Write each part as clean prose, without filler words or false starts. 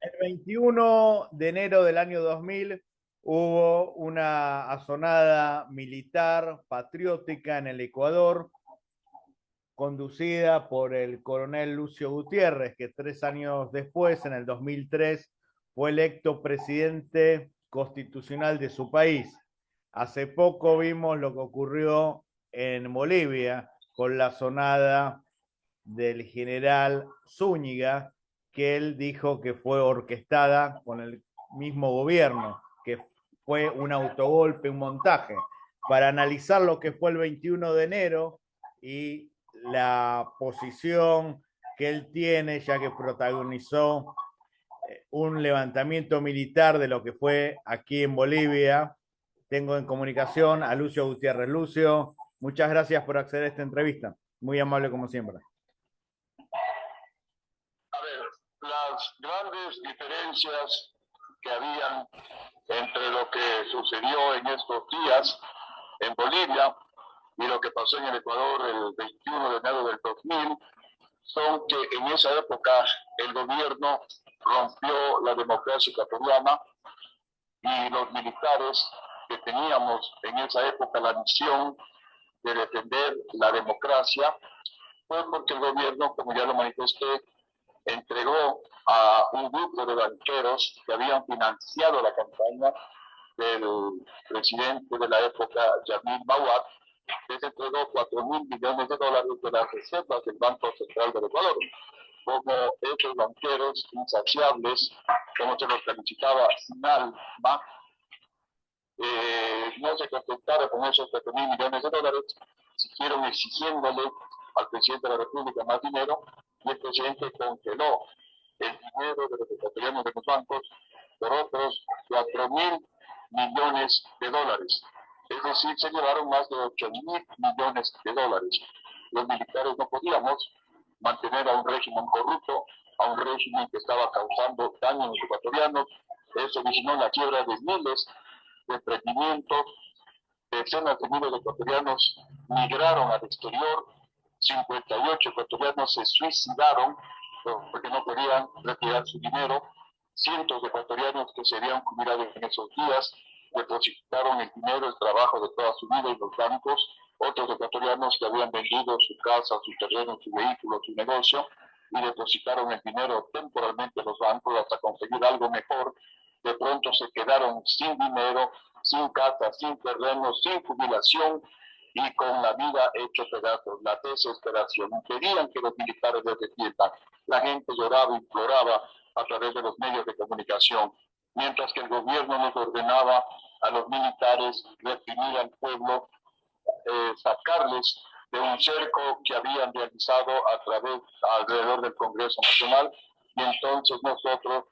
El 21 de enero del año 2000 hubo una asonada militar patriótica en el Ecuador, conducida por el coronel Lucio Gutiérrez, que 3 años después, en el 2003, fue electo presidente constitucional de su país. Hace poco vimos lo que ocurrió en Bolivia con la asonada del general Zúñiga, que él dijo que fue orquestada con el mismo gobierno, que fue un autogolpe, un montaje. Para analizar lo que fue el 21 de enero y la posición que él tiene, ya que protagonizó un levantamiento militar de lo que fue aquí en Bolivia, tengo en comunicación a Lucio Gutiérrez. Lucio, muchas gracias por acceder a esta entrevista. Muy amable como siempre. A ver, las grandes diferencias que habían entre lo que sucedió en estos días en Bolivia y lo que pasó en el Ecuador el 21 de enero del 2000 son que en esa época el gobierno rompió la democracia ecuatoriana y los militares que teníamos en esa época la misión de defender la democracia fue porque el gobierno, como ya lo manifesté, entregó a un grupo de banqueros que habían financiado la campaña del presidente de la época, Yamil Mahuad, les entregó 4.000 millones de dólares de las reservas del Banco Central del Ecuador. Como esos banqueros insaciables, como se los calificaba sin alma, no se contentaron con esos 4.000 millones de dólares, siguieron exigiéndole al presidente de la República más dinero y el presidente congeló el dinero de los ecuatorianos de los bancos por otros 4.000 millones de dólares. Es decir, se llevaron más de 8.000 millones de dólares. Los militares no podíamos mantener a un régimen corrupto, a un régimen que estaba causando daño a los ecuatorianos. Eso originó la quiebra de miles de emprendimientos. Decenas de miles de ecuatorianos migraron al exterior, 58 ecuatorianos se suicidaron porque no podían retirar su dinero, cientos de ecuatorianos que se habían jubilado en esos días depositaron el dinero, el trabajo de toda su vida en los bancos, otros ecuatorianos que habían vendido su casa, su terreno, su vehículo, su negocio y depositaron el dinero temporalmente en los bancos hasta conseguir algo mejor. De pronto se quedaron sin dinero, sin casa, sin terreno, sin jubilación y con la vida hecho pedazos, la desesperación. Impedían que los militares les defiendan. La gente lloraba, imploraba a través de los medios de comunicación, mientras que el gobierno nos ordenaba a los militares reprimir al pueblo, sacarles de un cerco que habían realizado alrededor del Congreso Nacional, y entonces nosotros,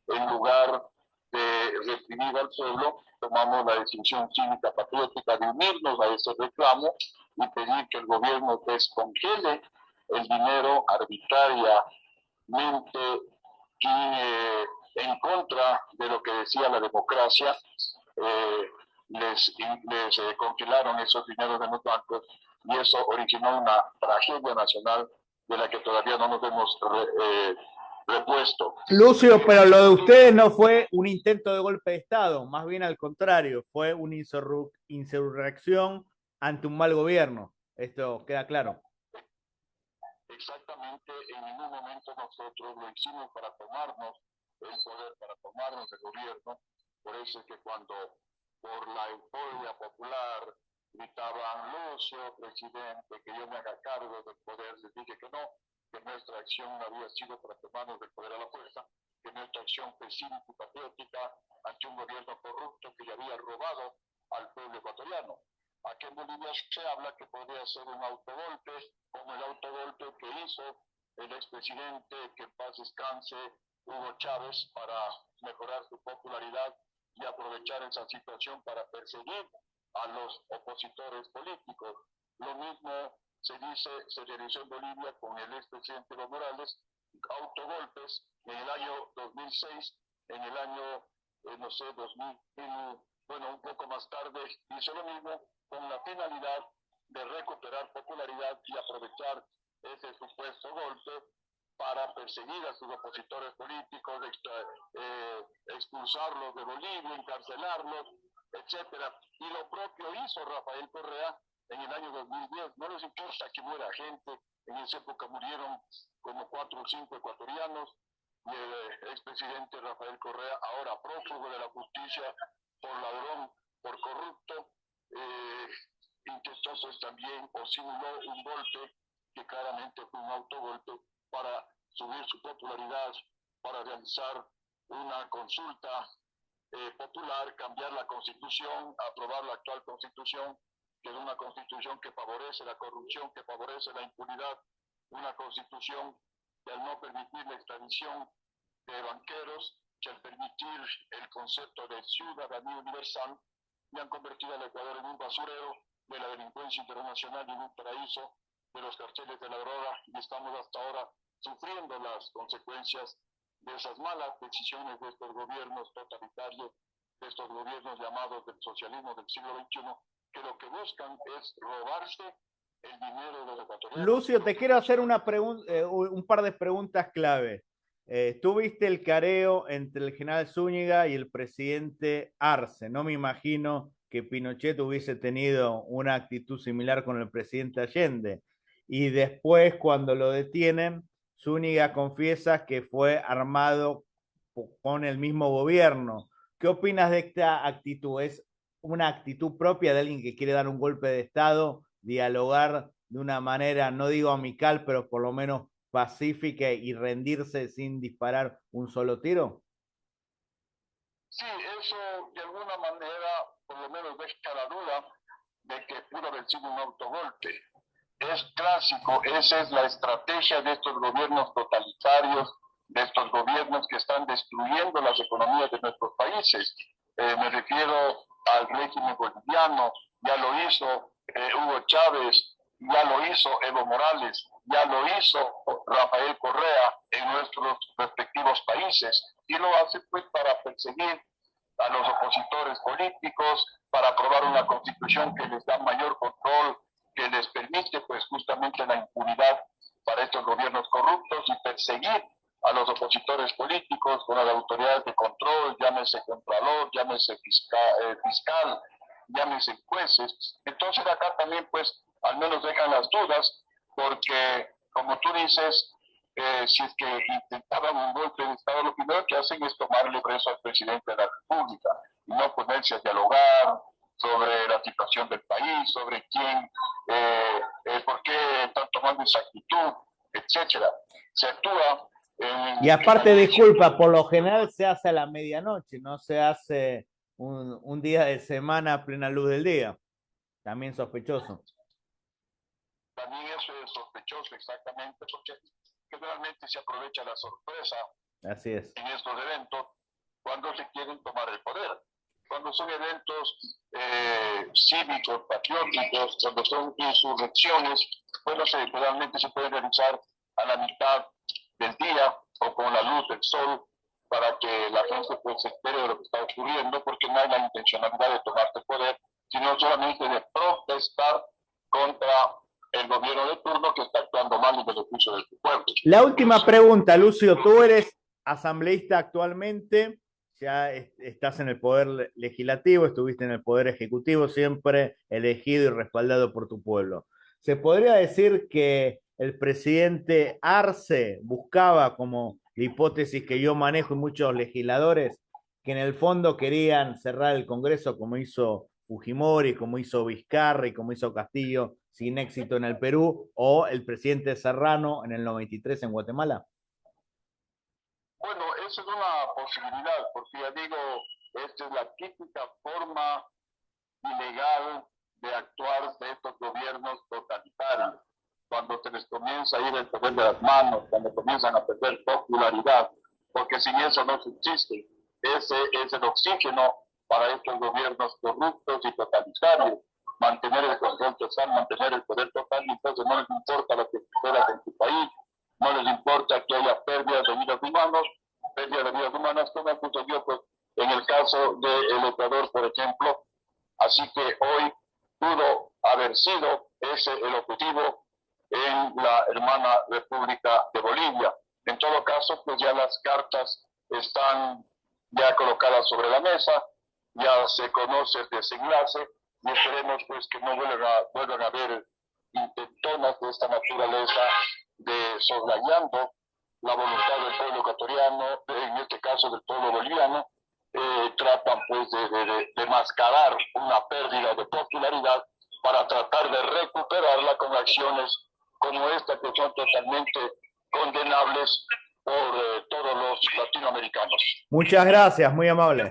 en lugar de reprimir al pueblo, tomamos la decisión cívica patriótica de unirnos a ese reclamo y pedir que el gobierno descongele el dinero arbitrariamente y en contra de lo que decía la democracia. Les congelaron esos dineros de los bancos y eso originó una tragedia nacional de la que todavía no nos hemos repuesto. Lucio, pero lo de ustedes no fue un intento de golpe de Estado, más bien al contrario, fue una insurrección ante un mal gobierno. Esto queda claro. Exactamente, en ningún momento nosotros lo hicimos para tomarnos el poder, para tomarnos el gobierno. Por eso es que cuando por la euforia popular gritaban Lucio, presidente, que yo me haga cargo del poder, les dije que no, que nuestra acción no había sido para tomarnos del poder a la fuerza, que nuestra acción fue cívica y patriótica ante un gobierno corrupto que le había robado al pueblo ecuatoriano. Aquí en Bolivia se habla que podría ser un autogolpe, como el autogolpe que hizo el expresidente, que en paz descanse, Hugo Chávez, para mejorar su popularidad y aprovechar esa situación para perseguir a los opositores políticos. Lo mismo se realizó en Bolivia con el expresidente Evo Morales, autogolpes en el año 2006, en el año, no sé, 2000, bueno, un poco más tarde, hizo lo mismo con la finalidad de recuperar popularidad y aprovechar ese supuesto golpe para perseguir a sus opositores políticos, expulsarlos de Bolivia, encarcelarlos, etcétera. Y lo propio hizo Rafael Correa en el año 2010. No les importa que muera gente. En esa época murieron como 4 o 5 ecuatorianos. Y el expresidente Rafael Correa, ahora prófugo de la justicia por ladrón, por corrupto, intentó pues también o simuló un golpe que claramente fue un autogolpe para subir su popularidad, para realizar una consulta popular, cambiar la constitución, aprobar la actual constitución, que es una constitución que favorece la corrupción, que favorece la impunidad, una constitución que al no permitir la extradición de banqueros, que al permitir el concepto de ciudadanía universal, y han convertido al Ecuador en un basurero de la delincuencia internacional y en un paraíso de los carteles de la droga, y estamos hasta ahora sufriendo las consecuencias de esas malas decisiones de estos gobiernos totalitarios, de estos gobiernos llamados del socialismo del siglo XXI, que lo que buscan es robarse el dinero de los ecuatorianos. Lucio, te quiero hacer un par de preguntas clave. Tú viste el careo entre el general Zúñiga y el presidente Arce. No me imagino que Pinochet hubiese tenido una actitud similar con el presidente Allende. Y después, cuando lo detienen, Zúñiga confiesa que fue armado con el mismo gobierno. ¿Qué opinas de esta actitud? ¿Es una actitud propia de alguien que quiere dar un golpe de Estado, dialogar de una manera, no digo amical, pero por lo menos pacífica y rendirse sin disparar un solo tiro? Sí, eso de alguna manera por lo menos deja la duda de que pudo haber sido un autogolpe. Es clásico, esa es la estrategia de estos gobiernos totalitarios, de estos gobiernos que están destruyendo las economías de nuestros países. Me refiero al régimen boliviano, ya lo hizo Hugo Chávez, ya lo hizo Evo Morales, ya lo hizo Rafael Correa en nuestros respectivos países, y lo hace pues para perseguir a los opositores políticos, para aprobar una constitución que les da mayor control, que les permite pues justamente la impunidad para estos gobiernos corruptos, y perseguir a los opositores políticos con las autoridades de control, llámese contralor, llámese fiscal, llámese jueces. Entonces acá también pues al menos dejan las dudas, porque como tú dices, si es que intentaban un golpe de Estado, lo primero que hacen es tomarle preso al presidente de la República y no ponerse a dialogar sobre la situación del país, sobre quién, por qué están tomando esa actitud, etcétera. Se actúa y aparte, disculpa, por lo general se hace a la medianoche, no se hace un día de semana a plena luz del día. También sospechoso. También eso es sospechoso, exactamente, porque generalmente se aprovecha la sorpresa. Así es. En estos eventos, cuando se quieren tomar el poder. Cuando son eventos cívicos, patrióticos, cuando son insurrecciones, bueno, realmente se pueden realizar a la mitad del día o con la luz del sol, para que la gente pues se entere de lo que está ocurriendo, porque no hay la intencionalidad de tomarte el poder, sino solamente de protestar contra el gobierno de turno que está actuando mal en beneficio del pueblo. La última pregunta, Lucio, tú eres asambleísta actualmente, ya estás en el poder legislativo, estuviste en el poder ejecutivo, siempre elegido y respaldado por tu pueblo. ¿Se podría decir que el presidente Arce buscaba, como la hipótesis que yo manejo y muchos legisladores, que en el fondo querían cerrar el Congreso como hizo Fujimori, como hizo Vizcarra, como hizo Castillo, sin éxito en el Perú, o el presidente Serrano en el 93 en Guatemala? Bueno, esa es una posibilidad, porque ya digo, esta es la típica forma ilegal de actuar de estos gobiernos totalitarios. Cuando se les comienza a ir el poder de las manos, cuando comienzan a perder popularidad, porque sin eso no subsiste. Ese es el oxígeno para estos gobiernos corruptos y totalitarios. Mantener el control total, mantener el poder total, y entonces no les importa lo que suceda en su país, no les importa que haya pérdidas de vidas humanas, como sucedió pues, en el caso del Ecuador, por ejemplo. Así que hoy pudo haber sido ese el objetivo en la hermana República de Bolivia. todo caso, pues ya las cartas están ya colocadas sobre la mesa, ya se conoce el desenlace y esperemos pues que no vuelvan a haber intentonas de esta naturaleza de soslayando la voluntad del pueblo ecuatoriano, en este caso del pueblo boliviano. Tratan pues de mascarar una pérdida de popularidad para tratar de recuperarla con acciones como esta, que son totalmente condenables por todos los latinoamericanos. Muchas gracias, muy amable.